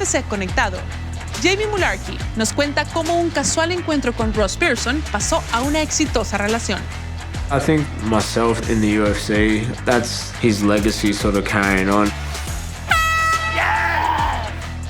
UFC Conectado, Yazmin Jauregui nos cuenta cómo un casual encuentro con Ross Pearson pasó a una exitosa relación. I think myself in the UFC, that's his legacy sort of carrying on.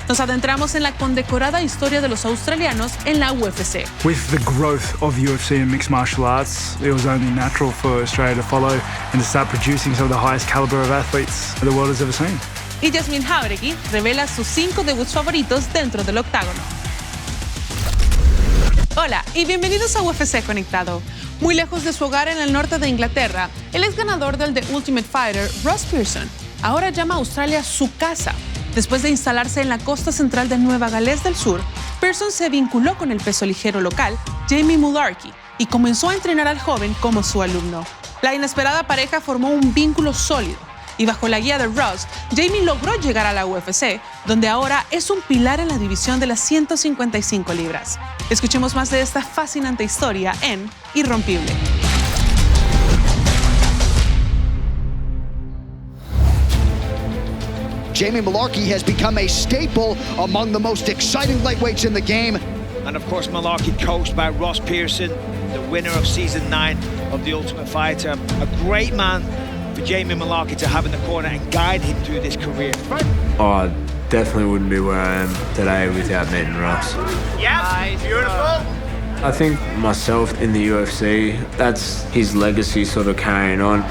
Nos adentramos en la condecorada historia de los australianos en la UFC. With the growth of UFC and mixed martial arts, it was only natural for Australia to follow and to start producing some of the highest caliber of athletes the world has ever seen. Y Yazmin Jauregui revela sus 5 debuts favoritos dentro del octágono. Hola y bienvenidos a UFC Conectado. Muy lejos de su hogar en el norte de Inglaterra, el ex ganador del The Ultimate Fighter, Ross Pearson, ahora llama a Australia su casa. Después de instalarse en la costa central de Nueva Gales del Sur, Pearson se vinculó con el peso ligero local, Yazmin Jauregui, y comenzó a entrenar al joven como su alumno. La inesperada pareja formó un vínculo sólido, y bajo la guía de Ross, Yazmin logró llegar a la UFC, donde ahora es un pilar en la división de las 155 libras. Escuchemos más de esta fascinante historia en Irrompible. Yazmin Jauregui has become a staple among the most exciting lightweights in the game. And of course, Jauregui coached by Ross Pearson, the winner of Season 9 of The Ultimate Fighter. A great man for Yazmin Jauregui to have in the corner and guide him through this career. Oh, I definitely wouldn't be where I am today without meeting Ross. Yeah, nice. Beautiful. I think myself in the UFC, that's his legacy sort of carrying on.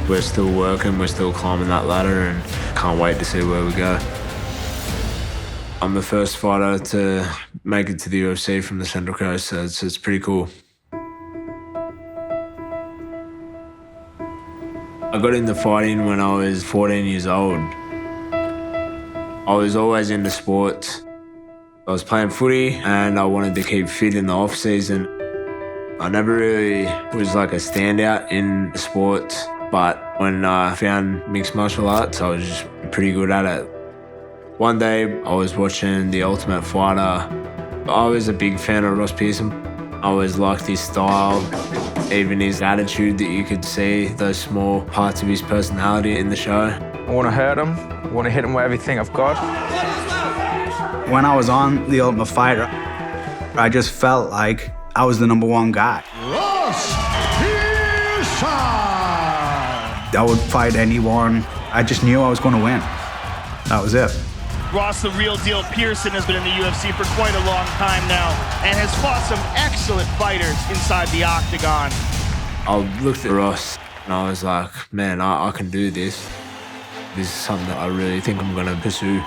We're still working, we're still climbing that ladder and can't wait to see where we go. I'm the first fighter to make it to the UFC from the Central Coast, so it's pretty cool. I got into fighting when I was 14 years old. I was always into sports. I was playing footy and I wanted to keep fit in the off-season. I never really was like a standout in sports. But when I found mixed martial arts, I was just pretty good at it. One day I was watching The Ultimate Fighter. I was a big fan of Ross Pearson. I always liked his style, even his attitude that you could see, those small parts of his personality in the show. I want to hurt him. I want to hit him with everything I've got. When I was on The Ultimate Fighter, I just felt like I was the #1 guy. Ross Pearson! I would fight anyone. I just knew I was going to win. That was it. Ross, the real deal Pearson, has been in the UFC for quite a long time now and has fought some excellent fighters inside the octagon. I looked at Ross and I was like, man, I can do this. This is something that I really think I'm going to pursue.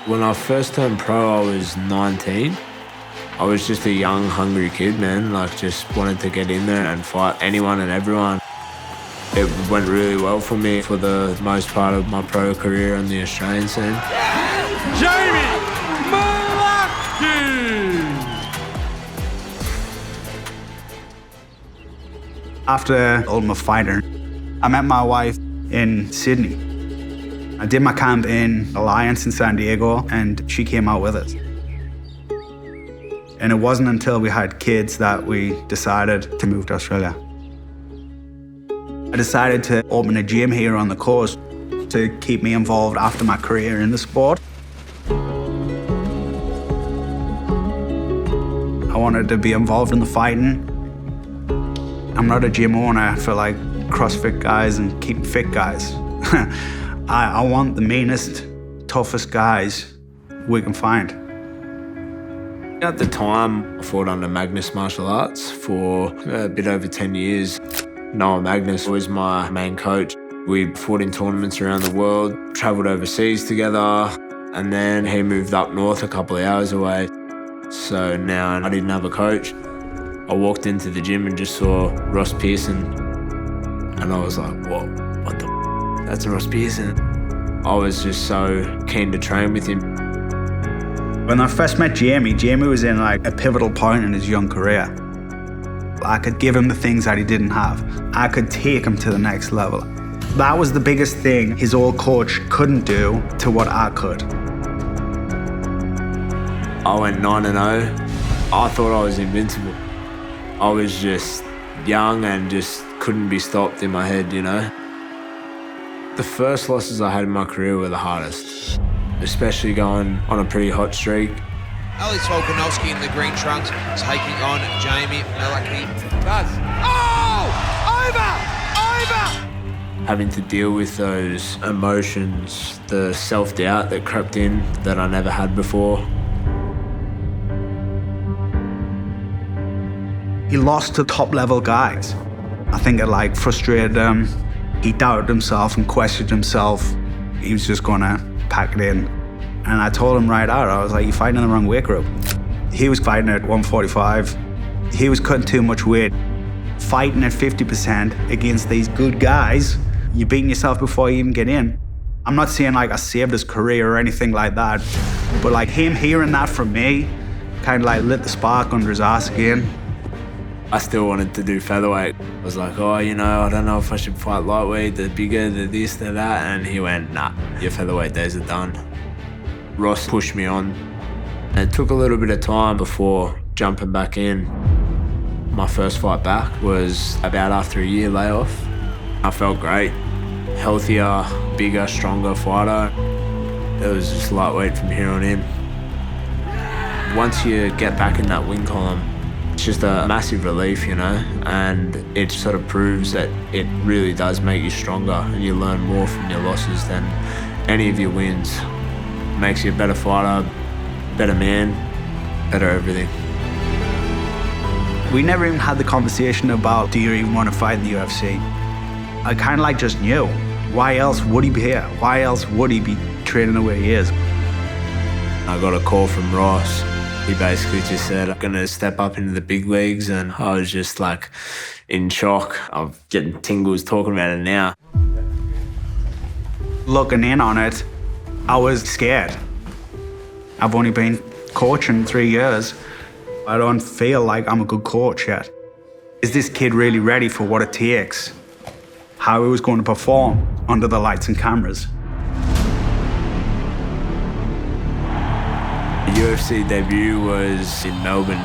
When I first turned pro, I was 19. I was just a young, hungry kid, man. Like, just wanted to get in there and fight anyone and everyone. It went really well for me for the most part of my pro career on the Australian scene. Yazmin Jauregui! After Ultimate Fighter, I met my wife in Sydney. I did my camp in Alliance in San Diego, and she came out with us. And it wasn't until we had kids that we decided to move to Australia. I decided to open a gym here on the coast to keep me involved after my career in the sport. I wanted to be involved in the fighting. I'm not a gym owner for like CrossFit guys and keep fit guys. I want the meanest, toughest guys we can find. At the time, I fought under Magnus Martial Arts for a bit over 10 years. Noah Magnus was my main coach. We fought in tournaments around the world, travelled overseas together, and then he moved up north a couple of hours away. So now I didn't have a coach. I walked into the gym and just saw Ross Pearson, and I was like, whoa, what the f***? That's Ross Pearson. I was just so keen to train with him. When I first met Jamie was in like a pivotal point in his young career. I could give him the things that he didn't have. I could take him to the next level. That was the biggest thing his old coach couldn't do to what I could. I went 9-0. I thought I was invincible. I was just young and just couldn't be stopped in my head, you know. The first losses I had in my career were the hardest, especially going on a pretty hot streak. Alex Volkanovski in the green trunks taking on Jamie Jauregui. Having to deal with those emotions, the self-doubt that crept in that I never had before. He lost to top-level guys. I think it frustrated him. He doubted himself and questioned himself. He was just gonna pack it in. And I told him right out, I was like, you're fighting in the wrong weight group. He was fighting at 145. He was cutting too much weight. Fighting at 50% against these good guys, you're beating yourself before you even get in. I'm not saying I saved his career or anything like that, but him hearing that from me kind of lit the spark under his ass again. I still wanted to do featherweight. I was like, I don't know if I should fight lightweight, the bigger, the this, the that. And he went, nah, your featherweight days are done. Ross pushed me on. It took a little bit of time before jumping back in. My first fight back was about after a year layoff. I felt great. Healthier, bigger, stronger fighter. It was just lightweight from here on in. Once you get back in that win column, it's just a massive relief, and it sort of proves that it really does make you stronger and you learn more from your losses than any of your wins. It makes you a better fighter, better man, better everything. We never even had the conversation about, do you even want to fight in the UFC? I kind of just knew. Why else would he be here? Why else would he be training the way he is? I got a call from Ross. He basically just said, I'm gonna step up into the big leagues, and I was just in shock. I'm getting tingles talking about it now. Looking in on it, I was scared. I've only been coaching 3 years. I don't feel like I'm a good coach yet. Is this kid really ready for what it takes? How he was going to perform under the lights and cameras? The UFC debut was in Melbourne.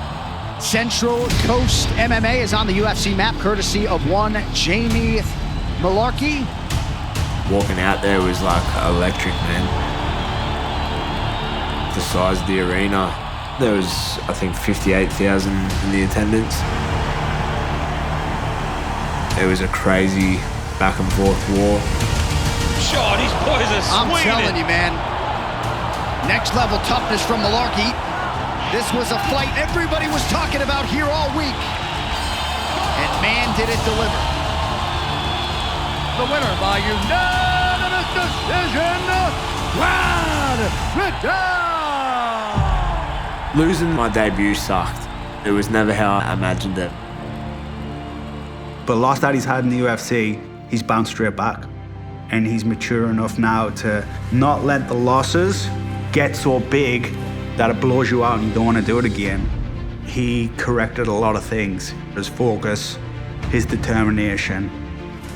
Central Coast MMA is on the UFC map, courtesy of one Jamie Jauregui. Walking out there was electric, man. The size of the arena, there was, I think, 58,000 in the attendance. It was a crazy back and forth war. Shot, he's poisonous. I'm telling you, man. Next level toughness from Jauregui. This was a fight everybody was talking about here all week. And man, did it deliver. The winner by unanimous decision, Revela. Losing my debut sucked. It was never how I imagined it. But the loss that he's had in the UFC, he's bounced straight back. And he's mature enough now to not let the losses get so big that it blows you out and you don't want to do it again. He corrected a lot of things. His focus, his determination.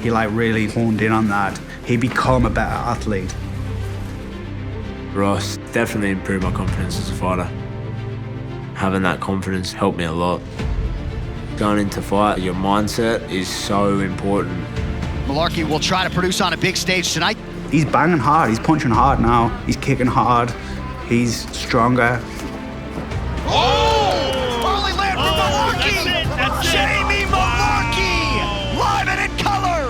He really honed in on that. He become a better athlete. Ross definitely improved my confidence as a fighter. Having that confidence helped me a lot. Going into fight, your mindset is so important. Jauregui will try to produce on a big stage tonight. He's banging hard, he's punching hard now. He's kicking hard, he's stronger. Early land from Jauregui! Jamie Jauregui! Live and in color!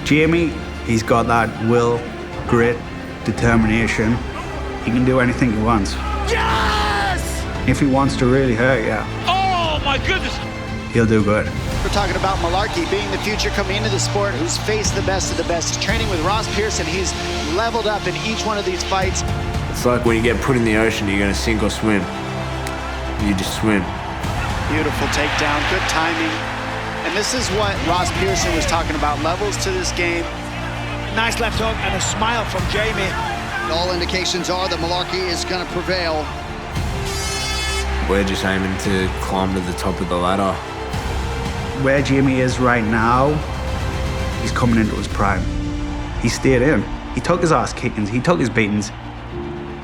Jamie, he's got that will, grit, determination. He can do anything he wants. Yes! If he wants to really hurt you, Oh my goodness! he'll do good. We're talking about Jauregui being the future coming into the sport, who's faced the best of the best. He's training with Ross Pearson. He's leveled up in each one of these fights. It's like when you get put in the ocean, you're gonna sink or swim. You just swim. Beautiful takedown, good timing. And this is what Ross Pearson was talking about, levels to this game. Nice left hook and a smile from Jamie. All indications are that Jauregui is going to prevail. We're just aiming to climb to the top of the ladder. Where Jamie is right now, he's coming into his prime. He stayed in. He took his ass kickings, he took his beatings.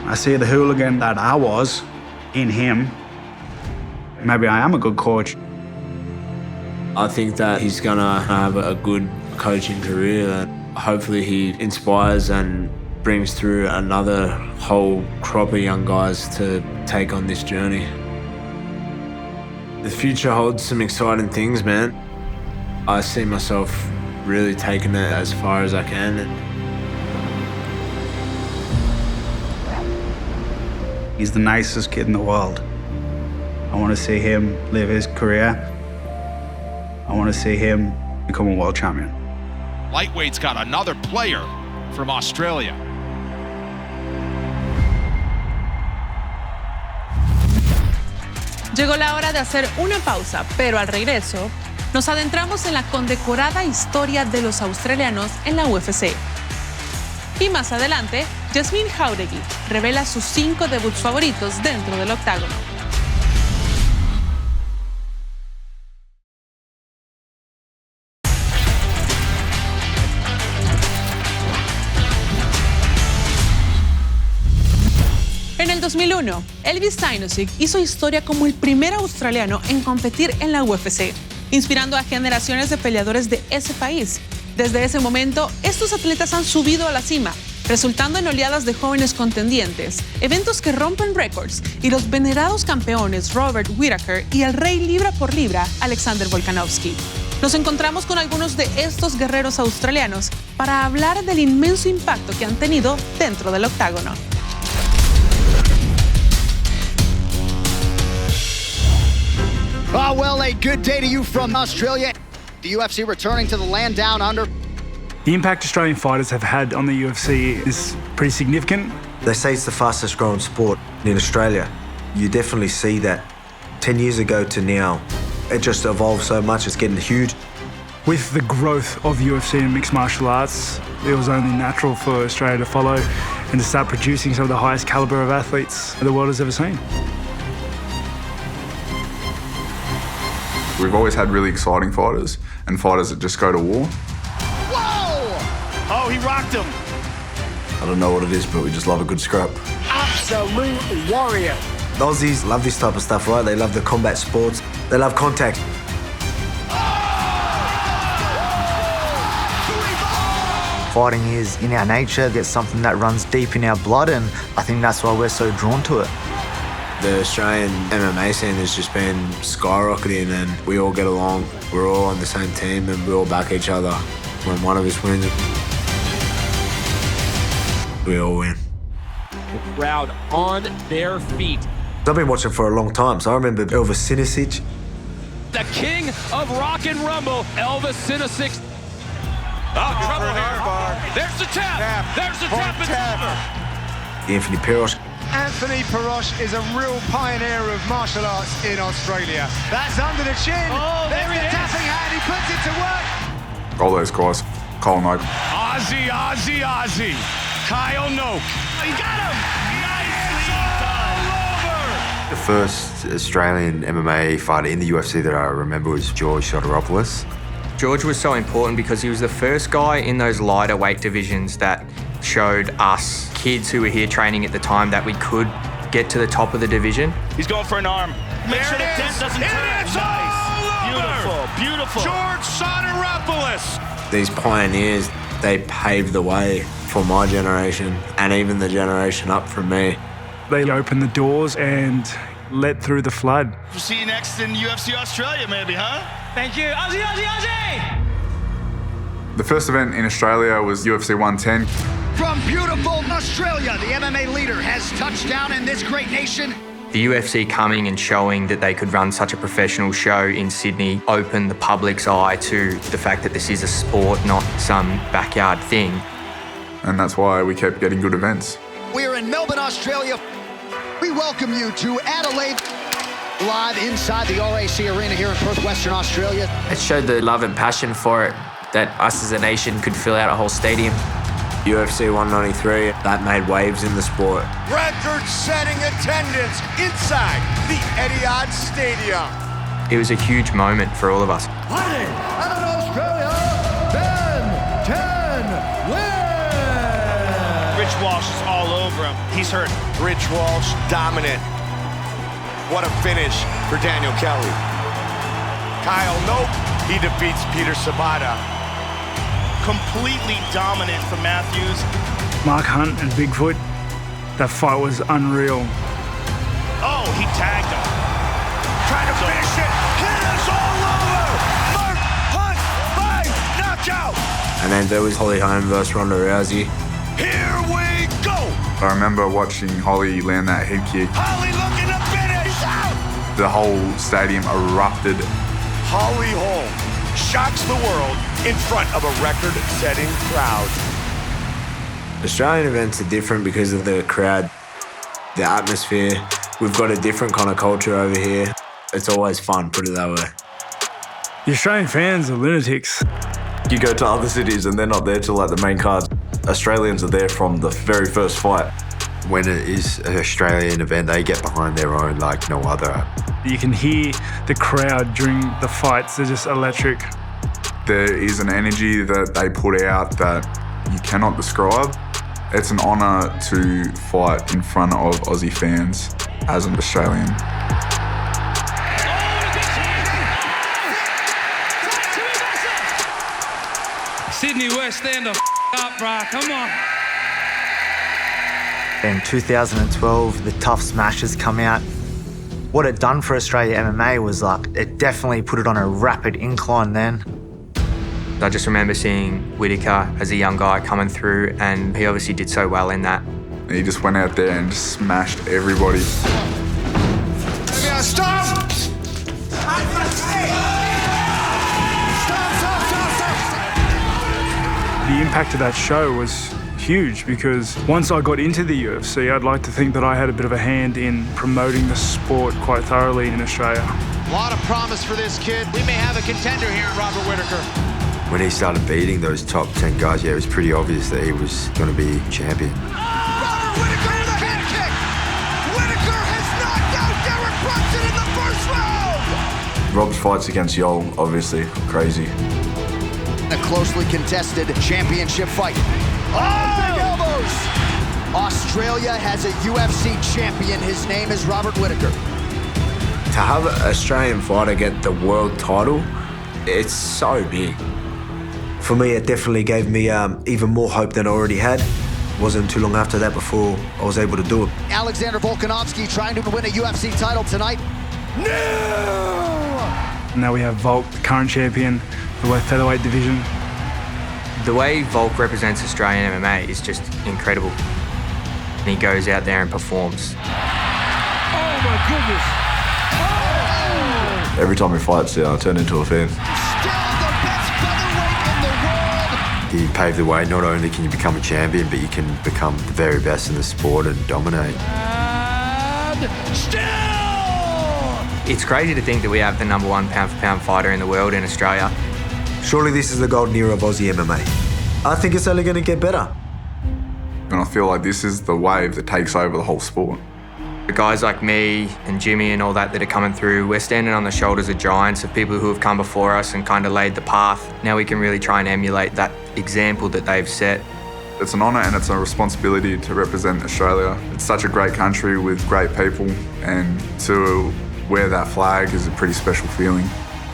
I see the hooligan that I was in him. Maybe I am a good coach. I think that he's gonna have a good coaching career. And hopefully he inspires and brings through another whole crop of young guys to take on this journey. The future holds some exciting things, man. I see myself really taking it as far as I can. He's the nicest kid in the world. I want to see him live his career. I want to see him become a world champion. Lightweight's got another player from Australia. Llegó la hora de hacer una pausa, pero al regreso nos adentramos en la condecorada historia de los australianos en la UFC. Y más adelante, Yazmin Jauregui revela sus 5 debuts favoritos dentro del octágono. En el 2001, Elvis Steinosiek hizo historia como el primer australiano en competir en la UFC, inspirando a generaciones de peleadores de ese país. Desde ese momento, estos atletas han subido a la cima, resultando en oleadas de jóvenes contendientes, eventos que rompen récords y los venerados campeones Robert Whittaker y el rey libra por libra Alexander Volkanovski. Nos encontramos con algunos de estos guerreros australianos para hablar del inmenso impacto que han tenido dentro del octágono. Oh, well, a good day to you from Australia. The UFC returning to the land down under. The impact Australian fighters have had on the UFC is pretty significant. They say it's the fastest growing sport in Australia. You definitely see that. 10 years ago to now, it just evolved so much, it's getting huge. With the growth of UFC and mixed martial arts, it was only natural for Australia to follow and to start producing some of the highest caliber of athletes the world has ever seen. We've always had really exciting fighters and fighters that just go to war. Whoa! Oh, he rocked him. I don't know what it is, but we just love a good scrap. Absolute warrior. The Aussies love this type of stuff, right? They love the combat sports. They love contact. Fighting is in our nature. It's something that runs deep in our blood, and I think that's why we're so drawn to it. The Australian MMA scene has just been skyrocketing and we all get along. We're all on the same team and we all back each other. When one of us wins, we all win. The crowd on their feet. I've been watching for a long time, so I remember Elvis Sinisic. The king of rock and rumble, Elvis Sinisic. Oh, trouble here. There's the tap. There's the tap. It's over. Anthony Peros. Anthony Peros is a real pioneer of martial arts in Australia. That's under the chin. Oh, there's the tapping hand. He puts it to work. All those guys, Kyle Noak. Aussie. Kyle Noak. He got him. Nicely done. The first Australian MMA fighter in the UFC that I remember was George Sotiropoulos. George was so important because he was the first guy in those lighter weight divisions that showed us kids who were here training at the time that we could get to the top of the division. He's going for an arm. Make sure the dent doesn't turn. Nice. Beautiful. George Sotiropoulos. These pioneers, they paved the way for my generation and even the generation up from me. They opened the doors and let through the flood. We'll see you next in UFC Australia, maybe, huh? Thank you. Aussie. The first event in Australia was UFC 110. From beautiful Australia, the MMA leader has touched down in this great nation. The UFC coming and showing that they could run such a professional show in Sydney opened the public's eye to the fact that this is a sport, not some backyard thing. And that's why we kept getting good events. We're in Melbourne, Australia. We welcome you to Adelaide, live inside the RAC Arena here in Perth, Western Australia. It showed the love and passion for it, that us as a nation could fill out a whole stadium. UFC 193, that made waves in the sport. Record-setting attendance inside the Etihad Stadium. It was a huge moment for all of us. Fighting out of Australia, Ben 10 wins! Rich Walsh is all over him. He's hurt. Rich Walsh, dominant. What a finish for Daniel Kelly. Kyle Noak, he defeats Peter Sabata. completely dominant from Matthews. Mark Hunt and Bigfoot, that fight was unreal. Oh, he tagged him. Trying to finish it. Hands all over. Mark Hunt by knockout. And then there was Holly Holm versus Ronda Rousey. Here we go. I remember watching Holly land that head kick. Holly looking to finish out. The whole stadium erupted. Holly Holm shocks the world in front of a record-setting crowd. Australian events are different because of the crowd, the atmosphere. We've got a different kind of culture over here. It's always fun, put it that way. The Australian fans are lunatics. You go to other cities and they're not there till like the main card. Australians are there from the very first fight. When it is an Australian event, they get behind their own like no other. You can hear the crowd during the fights. They're just electric. There is an energy that they put out that you cannot describe. It's an honour to fight in front of Aussie fans as an Australian. Sydney West, stand the up, bro. Come on. In 2012, the Tough Smashers come out. What it done for Australia MMA was like, it definitely put it on a rapid incline then. I just remember seeing Whittaker as a young guy coming through, and he obviously did so well in that. He just went out there and just smashed everybody. Stop! The impact of that show was huge because once I got into the UFC, I'd like to think that I had a bit of a hand in promoting the sport quite thoroughly in Australia. A lot of promise for this kid. We may have a contender here in Robert Whittaker. When he started beating those top 10 guys, yeah, it was pretty obvious that he was going to be champion. Robert Whittaker with a head kick. Whittaker has knocked out Derek Brunson in the first round. Rob's fights against Yol, obviously, crazy. A closely contested championship fight. Oh, big elbows! Australia has a UFC champion. His name is Robert Whittaker. To have an Australian fighter get the world title, it's so big. For me, it definitely gave me even more hope than I already had. Wasn't too long after that before I was able to do it. Alexander Volkanovski trying to win a UFC title tonight. No! Now we have Volk, the current champion, the featherweight division. The way Volk represents Australian MMA is just incredible. And he goes out there and performs. Oh my goodness! Oh! Every time he fights, I turn into a fan. He paved the way. Not only can you become a champion, but you can become the very best in the sport and dominate. And still! It's crazy to think that we have the #1 pound-for-pound fighter in the world in Australia. Surely this is the golden era of Aussie MMA. I think it's only going to get better. And I feel like this is the wave that takes over the whole sport. The guys like me and Jimmy and all that are coming through, we're standing on the shoulders of giants, of people who have come before us and kind of laid the path. Now we can really try and emulate that example that they've set. It's an honour and it's a responsibility to represent Australia. It's such a great country with great people, and to wear that flag is a pretty special feeling.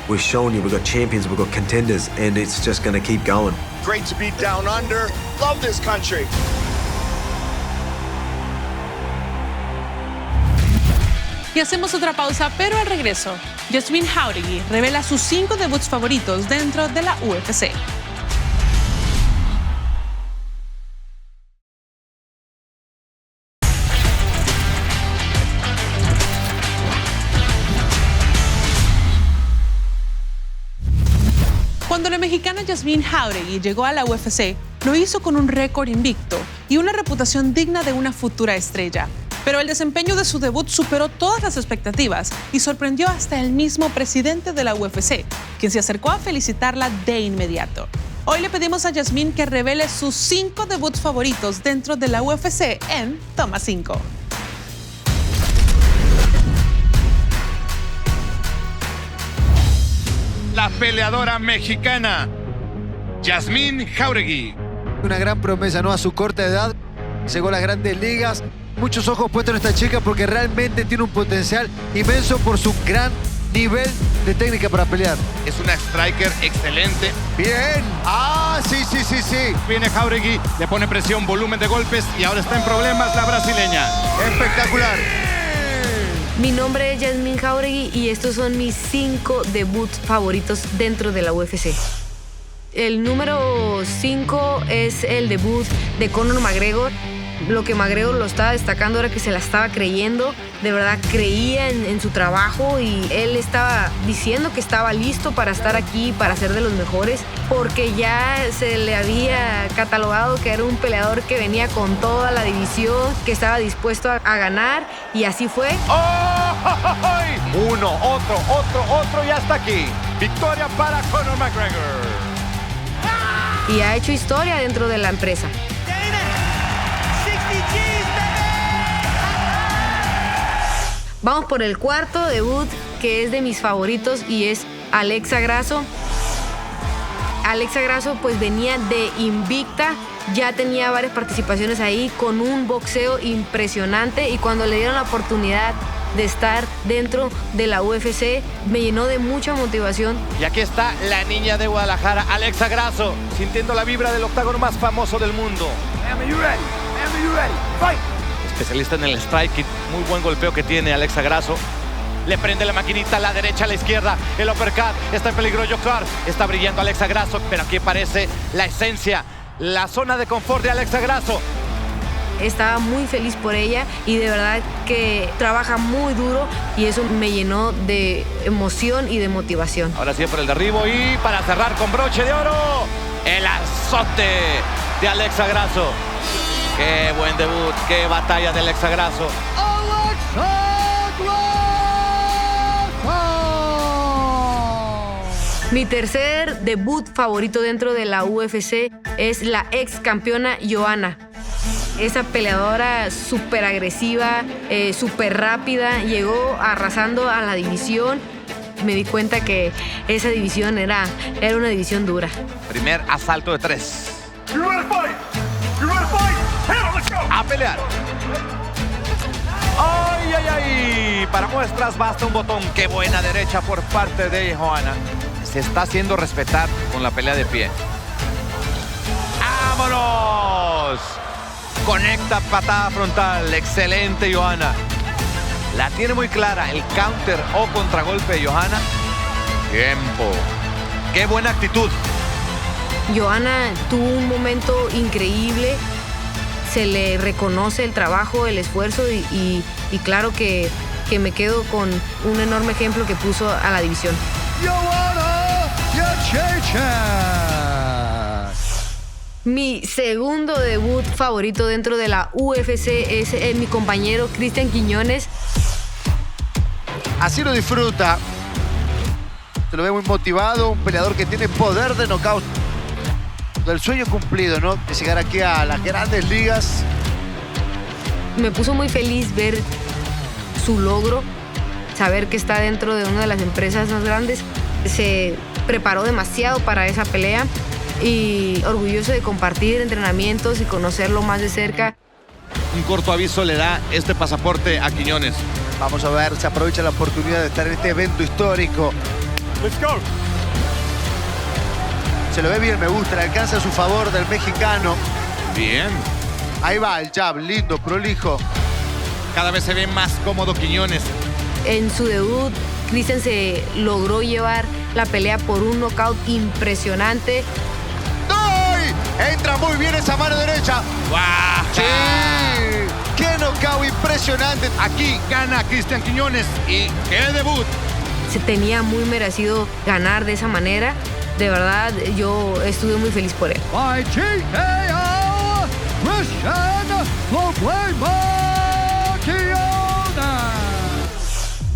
We've shown you, we've got champions, we've got contenders, and it's just going to keep going. Great to be down under. Love this country. Y hacemos otra pausa, pero al regreso, Yazmin Jauregui revela sus 5 debuts favoritos dentro de la UFC. Cuando la mexicana Yazmin Jauregui llegó a la UFC, lo hizo con un récord invicto y una reputación digna de una futura estrella. Pero el desempeño de su debut superó todas las expectativas y sorprendió hasta el mismo presidente de la UFC, quien se acercó a felicitarla de inmediato. Hoy le pedimos a Yazmin que revele sus 5 debuts favoritos dentro de la UFC en Toma 5. La peleadora mexicana, Yazmin Jauregui. Una gran promesa, ¿no? A su corta edad, llegó a las grandes ligas. Muchos ojos puestos en esta chica porque realmente tiene un potencial inmenso por su gran nivel de técnica para pelear. Es una striker excelente. Bien. Ah, sí. Viene Jauregui, le pone presión, volumen de golpes y ahora está en problemas la brasileña. Espectacular. Mi nombre es Yazmin Jauregui y estos son mis 5 debuts favoritos dentro de la UFC. El número 5 es el debut de Conor McGregor. Lo que McGregor lo estaba destacando era que se la estaba creyendo, de verdad creía en su trabajo y él estaba diciendo que estaba listo para estar aquí, para ser de los mejores, porque ya se le había catalogado que era un peleador que venía con toda la división, que estaba dispuesto a ganar y así fue. Uno, otro y hasta aquí. Victoria para Conor McGregor. Y ha hecho historia dentro de la empresa. Vamos por el cuarto debut, que es de mis favoritos y es Alexa Grasso. Alexa Grasso pues venía de invicta, ya tenía varias participaciones ahí con un boxeo impresionante y cuando le dieron la oportunidad de estar dentro de la UFC me llenó de mucha motivación. Y aquí está la niña de Guadalajara, Alexa Grasso, sintiendo la vibra del octágono más famoso del mundo. Especialista en el strike, muy buen golpeo que tiene Alexa Grasso. Le prende la maquinita a la derecha, a la izquierda, el uppercut, está en peligro Jokar, está brillando Alexa Grasso, pero aquí aparece la esencia, la zona de confort de Alexa Grasso. Estaba muy feliz por ella y de verdad que trabaja muy duro y eso me llenó de emoción y de motivación. Ahora sí por el derribo y para cerrar con broche de oro, el azote de Alexa Grasso. Qué buen debut, qué batalla de Alexa Grasso. Mi tercer debut favorito dentro de la UFC es la ex campeona Joanna. Esa peleadora súper agresiva, súper rápida, llegó arrasando a la división. Me di cuenta que esa división era una división dura. Primer asalto de 3. A pelear. ¡Ay! Para muestras basta un botón. Qué buena derecha por parte de Joanna. Se está haciendo respetar con la pelea de pie. ¡Vámonos! Conecta patada frontal. Excelente Joanna. La tiene muy clara. El counter o contragolpe de Joanna. Tiempo. ¡Qué buena actitud! Joanna tuvo un momento increíble. Se le reconoce el trabajo, el esfuerzo y claro que me quedo con un enorme ejemplo que puso a la división. Mi segundo debut favorito dentro de la UFC es mi compañero Cristian Quiñones. Así lo disfruta. Se lo ve muy motivado, un peleador que tiene poder de knockout. El sueño cumplido, ¿no? De llegar aquí a las grandes ligas. Me puso muy feliz ver su logro, saber que está dentro de una de las empresas más grandes. Se preparó demasiado para esa pelea y orgulloso de compartir entrenamientos y conocerlo más de cerca. Un corto aviso le da este pasaporte a Quiñones. Vamos a ver, se aprovecha la oportunidad de estar en este evento histórico. Let's go. Se lo ve bien, me gusta, le alcanza a su favor del mexicano. Bien. Ahí va el jab, lindo, prolijo. Cada vez se ve más cómodo Quiñones. En su debut, Cristian se logró llevar la pelea por un knockout impresionante. ¡Ay! Entra muy bien esa mano derecha. ¡Guau! ¡Sí! ¡Qué knockout impresionante! Aquí gana Cristian Quiñones y ¡qué debut! Se tenía muy merecido ganar de esa manera. De verdad, yo estuve muy feliz por él.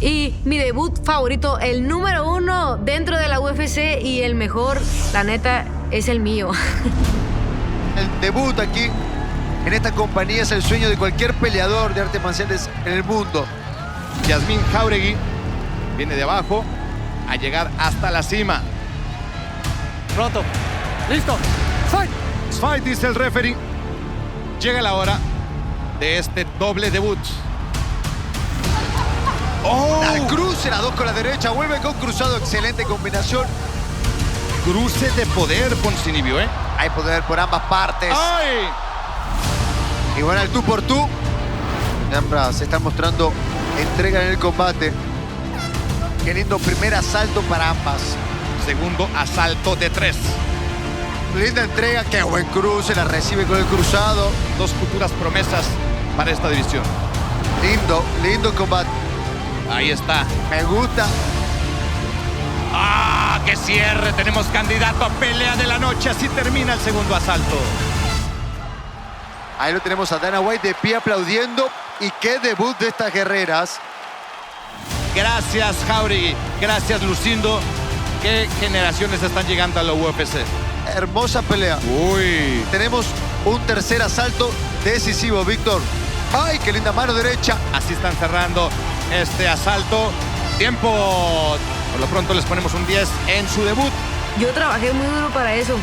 Y mi debut favorito, el número 1 dentro de la UFC y el mejor, la neta, es el mío. El debut aquí en esta compañía es el sueño de cualquier peleador de artes marciales en el mundo. Yazmin Jauregui viene de abajo a llegar hasta la cima. Pronto. Listo. Fight. Fight, dice el referee. Llega la hora de este doble debut. Al cruce, la 2 con la derecha, vuelve con cruzado, excelente combinación. Cruce de poder, Poncinibio, ¿eh? Hay poder por ambas partes. ¡Ay! Y bueno, el tú por tú. Ambas se están mostrando entrega en el combate. Qué lindo primer asalto para ambas. Segundo asalto de 3. Linda entrega, qué buen cruce, la recibe con el cruzado. 2 futuras promesas para esta división. Lindo combate. Ahí está. Me gusta. ¡Ah, qué cierre! Tenemos candidato a pelea de la noche. Así termina el segundo asalto. Ahí lo tenemos a Dana White de pie aplaudiendo. Y qué debut de estas guerreras. Gracias, Jauregui. Gracias, Lucindo. ¿Qué generaciones están llegando a la UFC? Hermosa pelea. Uy. Tenemos un tercer asalto decisivo, Víctor. ¡Ay, qué linda mano derecha! Así están cerrando este asalto. Tiempo. Por lo pronto les ponemos un 10 en su debut. Yo trabajé muy duro para eso.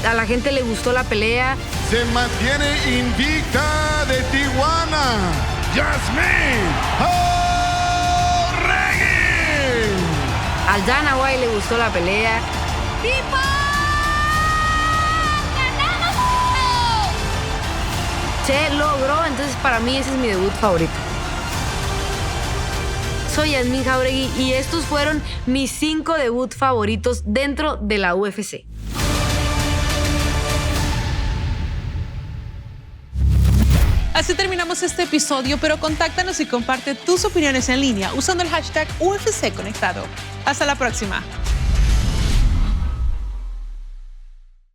A la gente le gustó la pelea. Se mantiene invicta de Tijuana, Yazmin Jauregui. Al Dana White le gustó la pelea. Se logró, entonces para mí ese es mi debut favorito. Soy Yazmin Jauregui y estos fueron mis 5 debuts favoritos dentro de la UFC. Así terminamos este episodio, pero contáctanos y comparte tus opiniones en línea usando el hashtag UFC Conectado. Hasta la próxima.